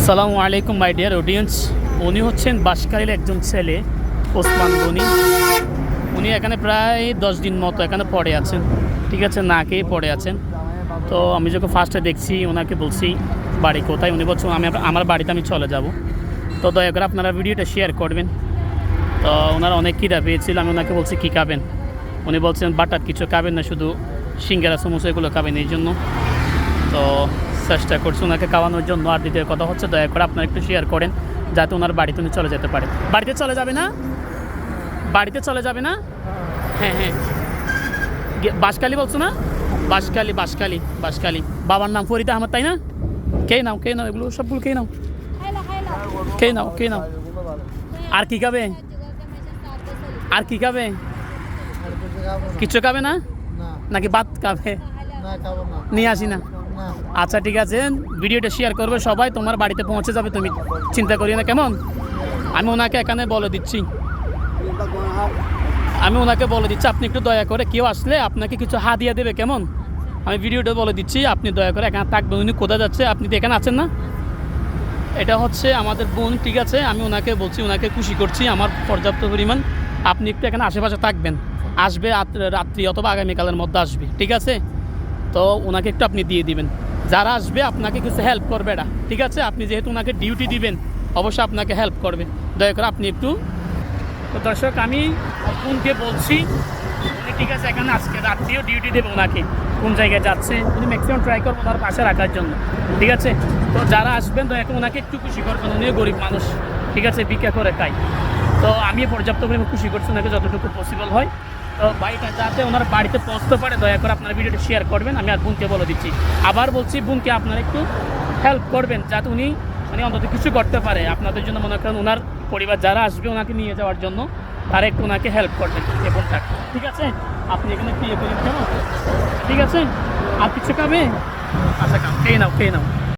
আসসালামু আলাইকুম my dear audience. উনি হচ্ছেন বাঁশখালীর একজন ছেলে ওসমান গনি। উনি এখানে প্রায় 10 দিন মতো এখানে পড়ে আছেন, ঠিক আছে, না খেয়ে পড়ে আছেন। তো আমি যখন ফার্স্টে দেখছি ওনাকে বলছি বাড়ি কোথায়, উনি বলছেন আমার বাড়িতে আমি চলে যাব। তো দয়া করে আপনারা ভিডিওটা শেয়ার করবেন। তো ওনারা অনেক খিদা পেয়েছিল, আমি ওনাকে বলছি কী খাবেন, উনি বলছেন বাটার কিছু খাবেন না, শুধু সিঙ্গারা সমোসা এগুলো খাবেন এই জন্য। তো চেষ্টা করছি ওনাকে খাওয়ানোর জন্য। আর দ্বিতীয় কথা হচ্ছে দয়া করে আপনারা একটু শেয়ার করেন যাতে ওনার বাড়িতে উনি চলে যেতে পারে। বাড়িতে চলে যাবে না? বাড়িতে চলে যাবে না? হ্যাঁ হ্যাঁ, বাঁশখালী বলছো না? বাঁশখালী বাঁশখালী বাঁশখালী। বাবার নাম ফরিদ আহমদ, তাই না? কে নাও এগুলো সবগুলো কে নাও, কে নাও। আর কি খাবে? আর কি খাবে? কিছু খাবে না নাকি ভাত খাবে? নিয়ে আসি না? আচ্ছা ঠিক আছে, ভিডিওটা শেয়ার করবে সবাই, তোমার বাড়িতে পৌঁছে যাবে, তুমি চিন্তা করিও না, কেমন? আমি ওনাকে এখানে বলে দিচ্ছি, আপনি একটু দয়া করে কেউ আসলে আপনাকে কিছু হাদিয়া দেবে, কেমন? আমি ভিডিওটা বলে দিচ্ছি, আপনি দয়া করে এখানে থাকবেন। উনি কোথায় যাচ্ছে? আপনি তো এখানে আছেন না? এটা হচ্ছে আমাদের বোন, ঠিক আছে। আমি ওনাকে বলছি, ওনাকে খুশি করছি আমার পর্যাপ্ত পরিমাণ। আপনি একটু এখানে আশেপাশে থাকবেন, আসবে রাত্রি অথবা আগামীকালের মধ্যে আসবে, ঠিক আছে? তো ওনাকে একটু আপনি দিয়ে দিবেন, যারা আসবে আপনাকে কিছু হেল্প করবে এটা, ঠিক আছে? আপনি যেহেতু ওনাকে ডিউটি দিবেন, অবশ্যই আপনাকে হেল্প করবে, দয়া করে আপনি একটু। তো দর্শক, আমি বোনকে বলছি উনি, ঠিক আছে, এখানে আজকে রাত্রিও ডিউটি দেবে ওনাকে, কোন জায়গায় যাচ্ছে উনি ম্যাক্সিমাম ট্রাই করবো ওনার পাশে রাখার জন্য, ঠিক আছে? তো যারা আসবেন দয়া করে ওনাকে একটু খুশি করবেন, উনিও গরিব মানুষ, ঠিক আছে, ভিক্ষা করে খাই। তো আমি পর্যাপ্ত পরিমাণ খুশি করছি ওনাকে যতটুকু পসিবল হয়। তো বাইকটা যাতে ওনার বাড়িতে পৌঁছতে পারে, দয়া করে আপনার ভিডিওটা শেয়ার করবেন। আমি আর বোনকে বলে দিচ্ছি, আবার বলছি, বোনকে আপনারা একটু হেল্প করবেন যাতে উনি মানে অন্তত কিছু করতে পারে আপনাদের জন্য। মনে করেন ওনার পরিবার যারা আসবে ওনাকে নিয়ে যাওয়ার জন্য, তারা একটু ওনাকে হেল্প করবেন এই বোনটা, ঠিক আছে? আপনি এখানে পেয়ে করেন, কেমন? ঠিক আছে? আর কিছু খাবে? আচ্ছা, খেয়ে নাও।